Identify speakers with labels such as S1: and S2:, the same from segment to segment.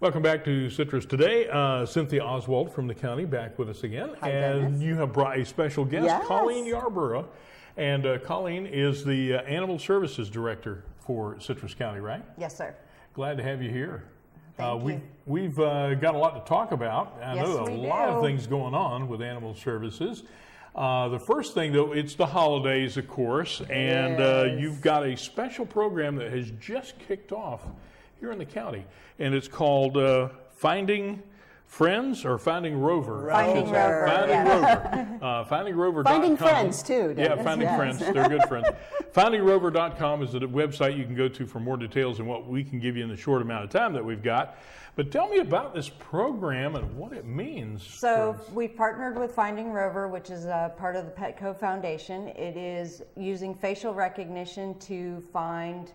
S1: Welcome back to Citrus Today. Cynthia Oswald from the county back with us again.
S2: Hi,
S1: and
S2: Dennis.
S1: you have brought a special guest,
S2: Yes.
S1: Colleen Yarborough. And Colleen is the Animal Services Director for Citrus County, right?
S3: Yes, sir.
S1: Glad to have you here.
S3: Thank you.
S1: We've got a lot to talk about. I
S3: Yes,
S1: know
S3: we
S1: a lot of
S3: do.
S1: things going on with Animal Services. The first thing, though, it's the holidays, of course, and
S2: Yes.
S1: you've got a special program that has just kicked off here in the county, and it's called Finding Friends or Finding Rover. I
S3: Finding
S1: should say.
S3: Rover,
S1: Finding
S3: yeah.
S1: Rover. FindingRover.com.
S2: Finding friends, too,
S1: Yeah,
S2: Dennis.
S1: Finding
S2: Yes.
S1: Friends. They're good friends. FindingRover.com is the website you can go to for more details and what we can give you in the short amount of time that we've got. But tell me about this program and what it means.
S3: So we've partnered with Finding Rover, which is a part of the Petco Foundation. It is using facial recognition to find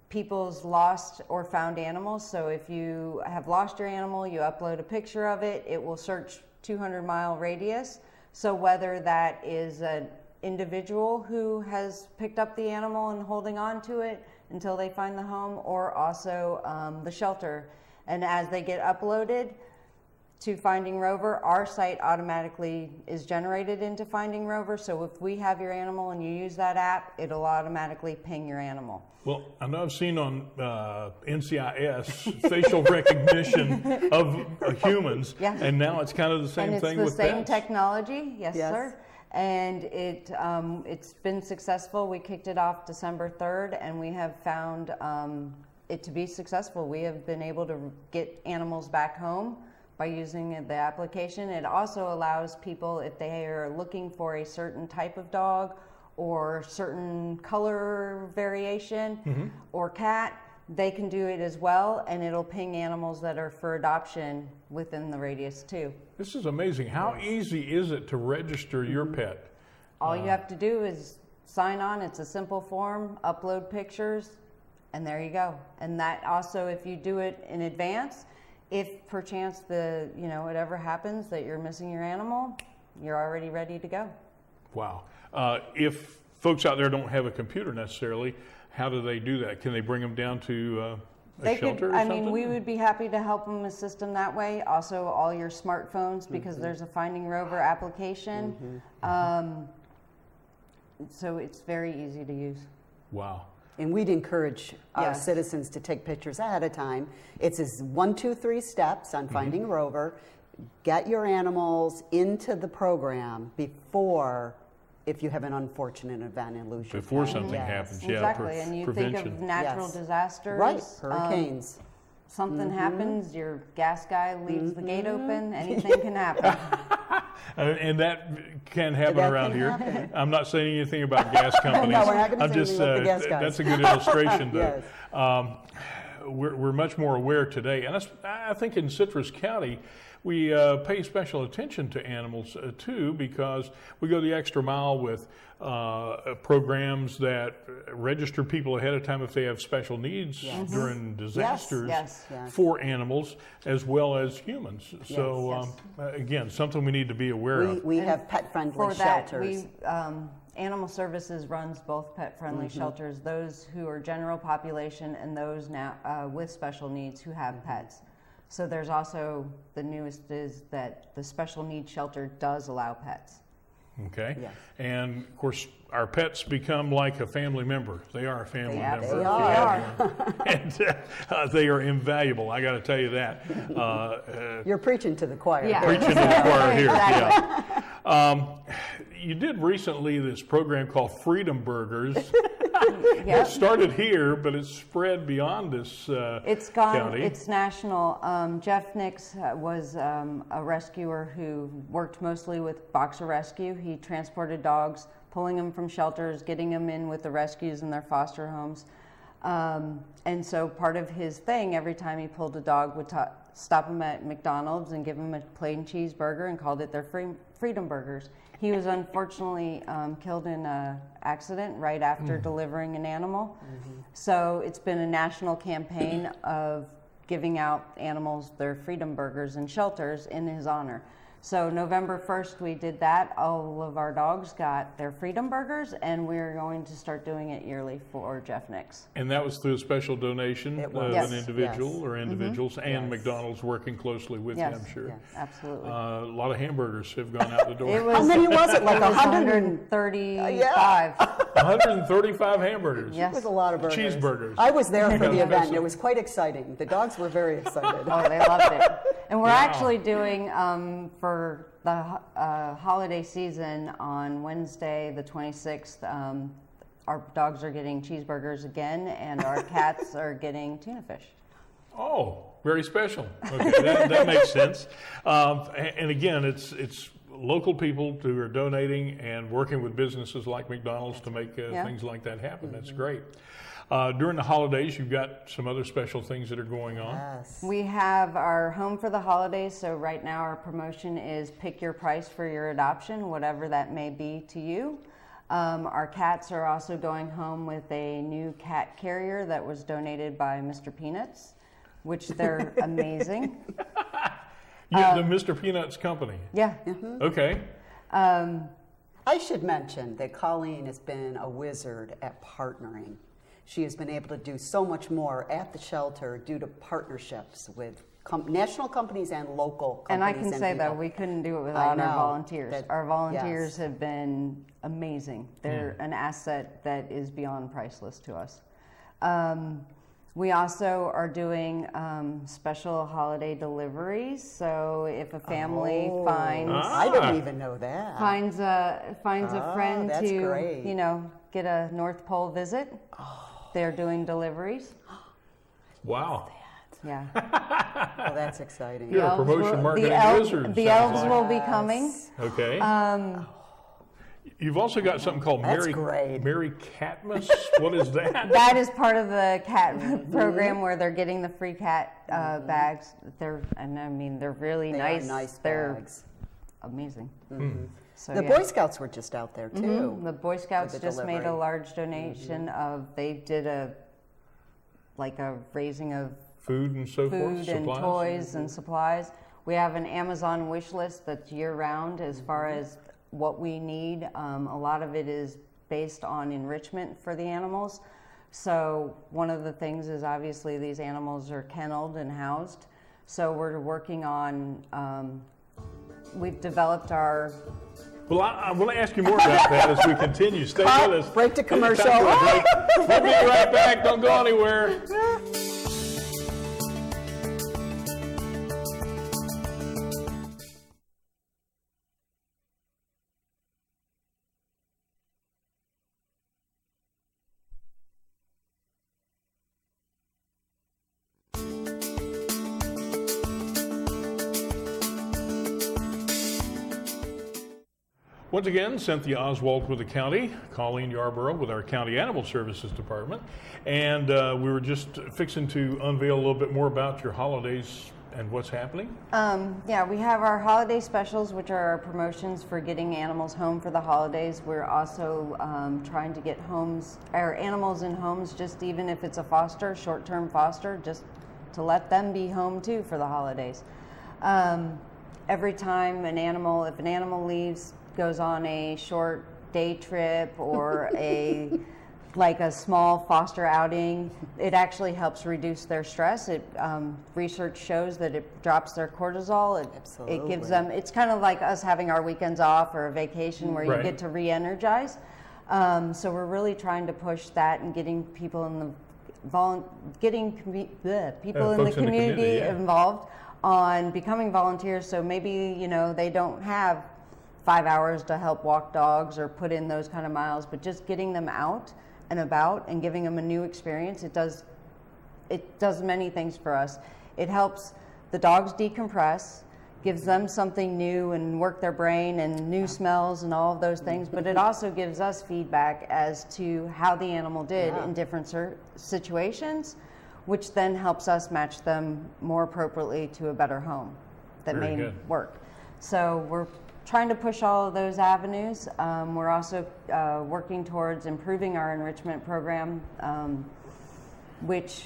S3: people's lost or found animals. So if you have lost your animal, you upload a picture of it, it will search 200-mile radius. So whether that is an individual who has picked up the animal and holding on to it until they find the home, or also the shelter. And as they get uploaded to Finding Rover, our site automatically is generated into Finding Rover. So if we have your animal and you use that app, it'll automatically ping your animal.
S1: Well, I know I've seen on NCIS facial recognition of humans,
S3: Yes.
S1: and now it's kind of the same
S3: And
S1: thing
S3: it's
S1: with
S3: the same
S1: pets.
S3: technology, yes,
S2: Yes.
S3: sir. And it's been successful. We kicked it off December 3rd, and we have found it to be successful. We have been able to get animals back home by using the application. It also allows people, if they are looking for a certain type of dog or certain color variation or cat, they can do it as well, and it'll ping animals that are for adoption within the radius too.
S1: This is amazing. How easy is it to register your pet?
S3: All you have to do is sign on. It's a simple form, upload pictures, and there you go. And that also, if you do it in advance, if perchance whatever happens that you're missing your animal, you're already ready to go.
S1: Wow. If folks out there don't have a computer necessarily, how do they do that? Can they bring them down to a shelter or something?
S3: We would be happy to help them, assist them that way. Also, all your smartphones, because there's a Finding Rover application. So it's very easy to use.
S1: Wow.
S2: And we'd encourage
S3: Yes.
S2: citizens to take pictures ahead of time. It's 1, 2, 3 steps on Finding Rover. Get your animals into the program before, if you have an unfortunate event and lose your
S1: Before
S2: pet.
S1: something
S2: Yes.
S1: happens,
S3: Exactly. And you think of
S1: prevention.
S3: natural
S2: Yes.
S3: disasters.
S2: Right, hurricanes.
S3: Something happens, your gas guy leaves the gate open, anything can happen.
S1: And that can happen
S2: That
S1: around
S2: can
S1: here.
S2: happen.
S1: I'm not saying anything about gas companies.
S2: No, we're not gonna
S1: I'm
S2: say
S1: just,
S2: anything about the gas guys.
S1: that's a good illustration, though.
S2: Yes.
S1: We're much more aware today, and I think in Citrus County, we pay special attention to animals too, because we go the extra mile with programs that register people ahead of time if they have special needs during disasters
S3: Yes.
S1: for animals as well as humans. So again, something we need to be aware of.
S2: We have pet-friendly
S3: For that,
S2: shelters.
S3: Animal Services runs both pet-friendly shelters, those who are general population and those now with special needs who have pets. So there's also, the newest is that the special needs shelter does allow pets.
S1: Okay.
S2: Yes.
S1: And of course, our pets become like a family member. They are a family member.
S3: absolutely
S1: if you
S2: are.
S1: have one. And they are invaluable. I got to tell you that.
S2: You're preaching to the choir.
S3: Yeah.
S1: Preaching to the choir here.
S3: Exactly.
S1: Yeah. You did recently this program called Freedom Burgers.
S3: Yep.
S1: It started here, but it's spread beyond this
S3: It's gone,
S1: county.
S3: it's national. Jeff Nix was a rescuer who worked mostly with Boxer Rescue. He transported dogs, pulling them from shelters, getting them in with the rescues in their foster homes. And so part of his thing, every time he pulled a dog, would stop him at McDonald's and give him a plain cheeseburger and called it their Freedom Burgers. He was unfortunately killed in an accident right after delivering an animal. So it's been a national campaign of giving out animals their Freedom Burgers in shelters in his honor. So November 1st, we did that. All of our dogs got their Freedom Burgers, and we're going to start doing it yearly for Jeff Nix.
S1: And that was through a special donation
S2: It
S1: of
S2: was.
S1: an
S2: Yes.
S1: individual
S2: Yes.
S1: or individuals, and
S2: Yes.
S1: McDonald's working closely with
S3: Yes.
S1: you, I'm sure.
S2: Yes.
S3: Absolutely.
S1: A lot of hamburgers have gone out the door.
S3: It was,
S2: How many was it? Like
S3: it was
S2: 135?
S1: 135 hamburgers.
S3: Yes.
S2: It was a lot of burgers.
S1: Cheeseburgers.
S2: I was there for the
S1: Yeah.
S2: event. It was quite exciting. The dogs were very excited.
S3: Oh, they loved it. And we're
S1: Wow.
S3: actually doing for the holiday season on Wednesday, the 26th. Our dogs are getting cheeseburgers again, and our cats are getting tuna fish.
S1: Oh, very special. Okay, that makes sense. And again, it's local people who are donating and working with businesses like McDonald's to make
S3: Yeah.
S1: things like that happen. That's great. During the holidays, you've got some other special things that are going on.
S2: Yes.
S3: We have our home for the holidays. So right now our promotion is pick your price for your adoption, whatever that may be to you. Our cats are also going home with a new cat carrier that was donated by Mr. Peanuts, which they're amazing.
S1: The Mr. Peanuts Company.
S3: Yeah.
S1: Okay.
S2: I should mention that Colleen has been a wizard at partnering. She has been able to do so much more at the shelter due to partnerships with national companies and local companies.
S3: And I can say
S2: people.
S3: that we couldn't do it without our
S2: know
S3: volunteers.
S2: that-
S3: Our volunteers
S2: yes.
S3: have been amazing. They're an asset that is beyond priceless to us. We also are doing special holiday deliveries. So if a family finds
S2: I didn't even know that.
S3: finds a friend
S2: that's
S3: to
S2: great.
S3: get a North Pole visit, they're doing deliveries.
S1: Wow.
S3: Yeah.
S2: Oh, that's exciting.
S1: You're a promotion marketing wizard.
S3: The
S1: sounds
S3: elves
S1: like.
S3: will be coming.
S1: Okay. You've also got something called
S2: That's great.
S1: Mary Catmas. What is that?
S3: That is part of the cat program where they're getting the free cat bags. They're really
S2: They
S3: nice.
S2: are nice
S3: They're
S2: bags.
S1: Hmm.
S3: amazing. So,
S2: The
S3: yeah.
S2: Boy Scouts were just out there too.
S3: The Boy Scouts
S2: the
S3: just made a
S2: delivery.
S3: large donation of. They did a raising of
S1: Food and so forth.
S3: food and
S1: Supplies.
S3: toys and supplies. We have an Amazon wish list that's year round as far as what we need. A lot of it is based on enrichment for the animals. So one of the things is obviously these animals are kenneled and housed. So we're working on, we've developed our
S1: Well, I want to ask you more about that as we continue. Stay
S2: Cut,
S1: with us.
S2: break to commercial.
S1: Time for a break. We'll be right back. Don't go anywhere. Once again, Cynthia Oswald with the county, Colleen Yarborough with our County Animal Services Department, and we were just fixing to unveil a little bit more about your holidays and what's happening.
S3: Yeah, we have our holiday specials, which are our promotions for getting animals home for the holidays. We're also trying to get animals in homes, just even if it's a foster, short-term foster, just to let them be home too for the holidays. Every time if an animal leaves, goes on a short day trip or a small foster outing, it actually helps reduce their stress. Research shows that it drops their cortisol. It gives them, it's kind of like us having our weekends off or a vacation where you
S1: Right.
S3: get to re-energize. So we're really trying to push that and getting people in the
S1: Folks in the community, yeah.
S3: involved on becoming volunteers. So maybe they don't have 5 hours to help walk dogs or put in those kind of miles, but just getting them out and about and giving them a new experience. It does many things for us. It helps the dogs decompress, gives them something new and work their brain and new smells and all of those things, but it also gives us feedback as to how the animal did in different situations, which then helps us match them more appropriately to a better home that
S1: Very
S3: may
S1: good.
S3: work. So we're trying to push all of those avenues. We're also working towards improving our enrichment program, which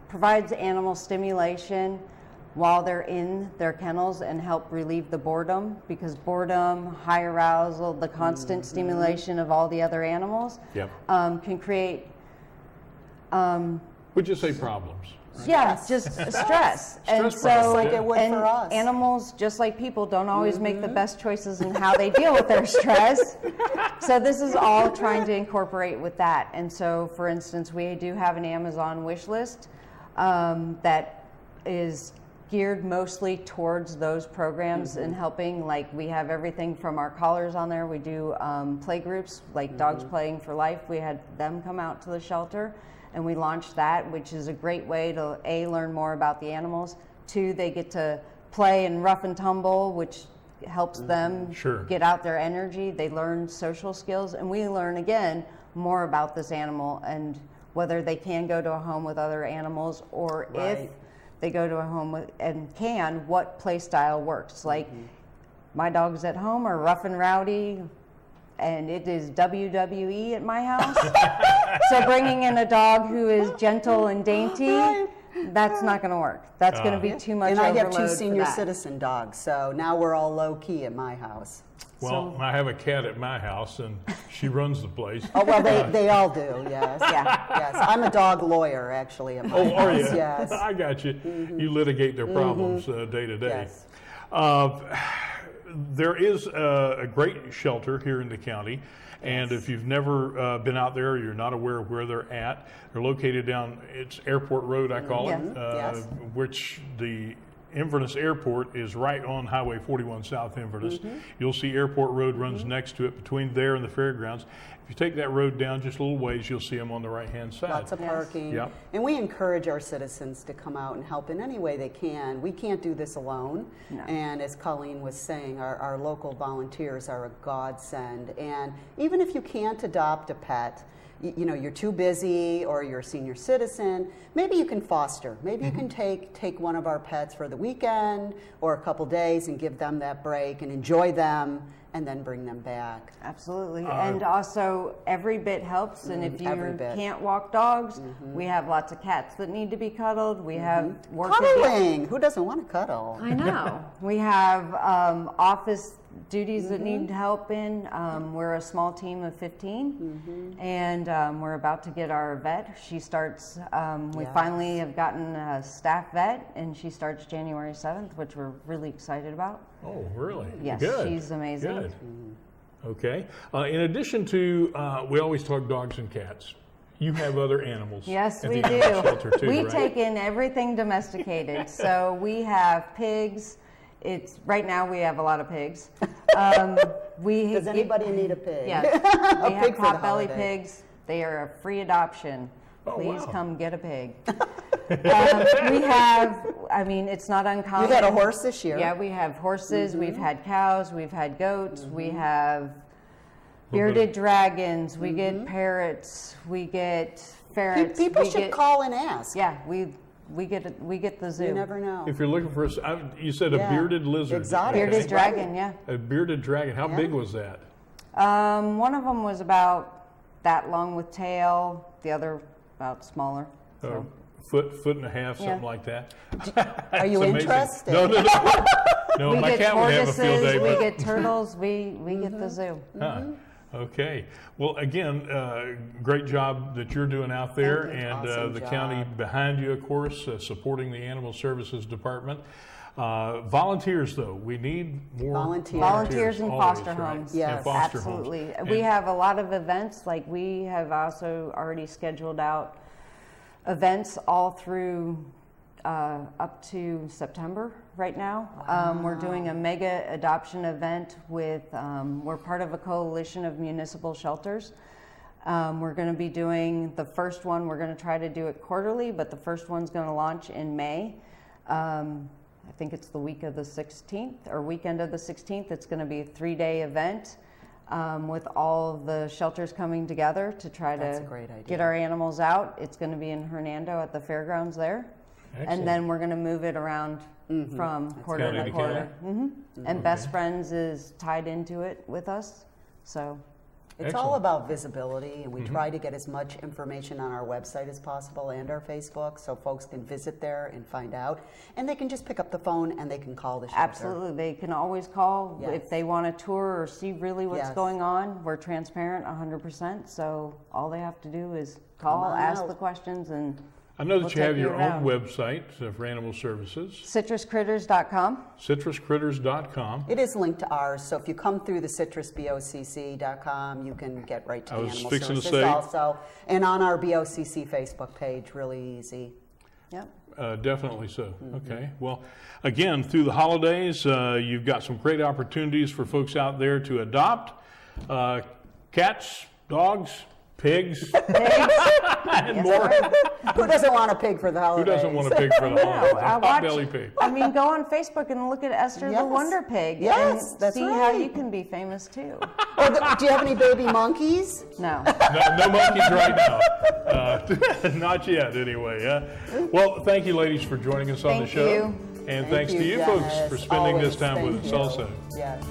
S3: provides animal stimulation while they're in their kennels and help relieve the boredom, because boredom, high arousal, the constant stimulation of all the other animals
S1: Yep.
S3: can create
S1: Would you say problems?
S3: yeah, just stress. And
S1: Stress
S3: so,
S1: problems,
S2: like it would
S3: and
S2: for us.
S3: animals, just like people, don't always make the best choices in how they deal with their stress. So this is all trying to incorporate with that. And so, for instance, we do have an Amazon wish list that is geared mostly towards those programs and helping. Like, we have everything from our collars on there. We do play groups, like Dogs Playing for Life. We had them come out to the shelter, and we launched that, which is a great way to A, learn more about the animals, 2, they get to play and rough and tumble, which helps them
S1: Sure.
S3: get out their energy. They learn social skills, and we learn again more about this animal and whether they can go to a home with other animals, or if
S2: Right.
S3: they go to a home with, and can, what play style works. Like, my dogs at home are rough and rowdy, and it is WWE at my house. So bringing in a dog who is gentle and dainty, that's not going to work. That's going to be too much
S2: And I have
S3: overload
S2: two
S3: for
S2: senior
S3: that.
S2: citizen dogs, so now we're all low key at my house.
S1: Well, I have a cat at my house, and she runs the place.
S2: Oh, well, they all do, yes.
S3: Yeah.
S2: Yes, I'm a dog lawyer, actually, at my
S1: Oh, are
S2: house,
S1: you?
S2: yes.
S1: I got you. You litigate their problems day to day.
S2: Yes.
S1: There is a great shelter here in the county, and if you've never been out there, or you're not aware of where they're at, they're located down, it's Airport Road, I call it,
S2: Yes.
S1: which the Inverness Airport is right on Highway 41 South Inverness. You'll see Airport Road runs next to it, between there and the fairgrounds. If you take that road down just a little ways, you'll see them on the right-hand side.
S2: Lots of
S3: Yes.
S2: parking.
S1: Yep.
S2: And we encourage our citizens to come out and help in any way they can. We can't do this alone.
S3: No.
S2: And as Colleen was saying, our local volunteers are a godsend. And even if you can't adopt a pet, you know, you're too busy or you're a senior citizen, maybe you can foster. Maybe you can take one of our pets for the weekend or a couple days and give them that break and enjoy them, and then bring them back.
S3: Absolutely. And also, every bit helps. And if
S2: every
S3: you
S2: bit.
S3: can't walk dogs, we have lots of cats that need to be cuddled. We have work to do.
S2: Cuddling! Who doesn't want to cuddle?
S3: I know. We have office duties that need help in. We're a small team of 15, and we're about to get our vet. She starts, we
S2: Yes.
S3: finally have gotten a staff vet, and she starts January 7th, which we're really excited about.
S1: Oh, really?
S3: Yes,
S1: Good.
S3: she's amazing.
S1: Good. Okay. In addition to, we always talk dogs and cats. You have other animals.
S3: Yes,
S1: at
S3: we
S1: the
S3: do.
S1: animal shelter too,
S3: We
S1: right?
S3: take in everything domesticated. So we have pigs. It's right now we have a lot of pigs.
S2: Does anybody need a pig?
S3: Yes, we have
S2: pig for the
S3: potbelly
S2: holiday.
S3: pigs. They are a free adoption.
S1: Oh,
S3: Please
S1: wow.
S3: come get a pig. We have, I mean, it's not uncommon.
S2: You got a horse this year?
S3: Yeah, we have horses. We've had cows. We've had goats. We have
S1: Little bit
S3: bearded dragons. We get parrots. We get ferrets.
S2: People
S3: we
S2: should
S3: get,
S2: call and ask.
S3: Yeah, we get the zoo.
S2: You never know.
S1: If you're looking for, you said a
S2: Yeah.
S1: bearded lizard.
S2: Exotic.
S3: Bearded
S2: Right.
S3: dragon, yeah.
S1: A bearded dragon. How
S2: Yeah.
S1: big was that?
S3: One of them was about that long with tail. The other about smaller. So.
S1: Foot and a half, something
S3: Yeah.
S1: like that.
S2: Are you
S1: It's amazing.
S2: interested?
S1: No. No,
S3: We
S1: my
S3: get
S1: cat would have a field
S3: tortoises.
S1: day.
S3: We
S1: but-
S3: get turtles. We get the zoo.
S1: Huh. Okay. Well, again, great job that you're doing out there,
S2: Thank you.
S1: and
S2: Awesome
S1: the
S2: job.
S1: county behind you, of course, supporting the Animal Services Department. Volunteers, though, we need more
S3: Volunteers in
S1: always,
S3: foster
S1: right?
S3: homes.
S2: Yes.
S1: And foster
S3: Absolutely.
S1: homes.
S3: We
S1: And-
S3: have a lot of events. Like, we have also already scheduled out events all through up to September right now. We're doing a mega adoption event with, we're part of a coalition of municipal shelters. We're going to be doing the first one, we're going to try to do it quarterly, but the first one's going to launch in May. I think it's the week of the 16th or weekend of the 16th. It's going to be a 3-day event with all of the shelters coming together to try
S2: That's
S3: to
S2: a great idea.
S3: get our animals out. It's going to be in Hernando at the fairgrounds there.
S1: Excellent.
S3: And then we're going to move it around from quarter
S1: County
S3: to
S1: to
S3: quarter. And Best Friends is tied into it with us. So
S2: It's all about visibility, and we try to get as much information on our website as possible and our Facebook, so folks can visit there and find out. And they can just pick up the phone and they can call the shelter.
S3: Absolutely. They can always call if they want a tour or see really what's going on. We're transparent 100%, so all they have to do is call, ask the questions, and
S1: I know that
S3: we'll
S1: you have
S3: take
S1: your
S3: around.
S1: own website for animal services,
S3: citruscritters.com.
S1: citruscritters.com.
S2: It is linked to ours, so if you come through the citrusbocc.com, you can get right to the animal services also. And on our BOCC Facebook page, really easy.
S3: Yep.
S1: Definitely so. Okay. Well, again, through the holidays, you've got some great opportunities for folks out there to adopt cats, dogs, pigs, and more.
S2: Who doesn't want a pig for the
S1: Who
S2: holays?
S1: doesn't want a pig for the holidays? A pot-belly pig.
S3: I mean, go on Facebook and look at Esther the Wonder Pig.
S2: Yes,
S3: and
S2: that's
S3: see how you can be famous too.
S2: Do you have any baby monkeys?
S3: No.
S1: No monkeys right now. Not yet, anyway. Well, thank you, ladies, for joining us on the show.
S3: Thank you.
S1: And thanks to you
S2: Dennis.
S1: folks for spending this time
S2: Always
S1: with us
S2: thank you.
S1: also.
S2: Yes.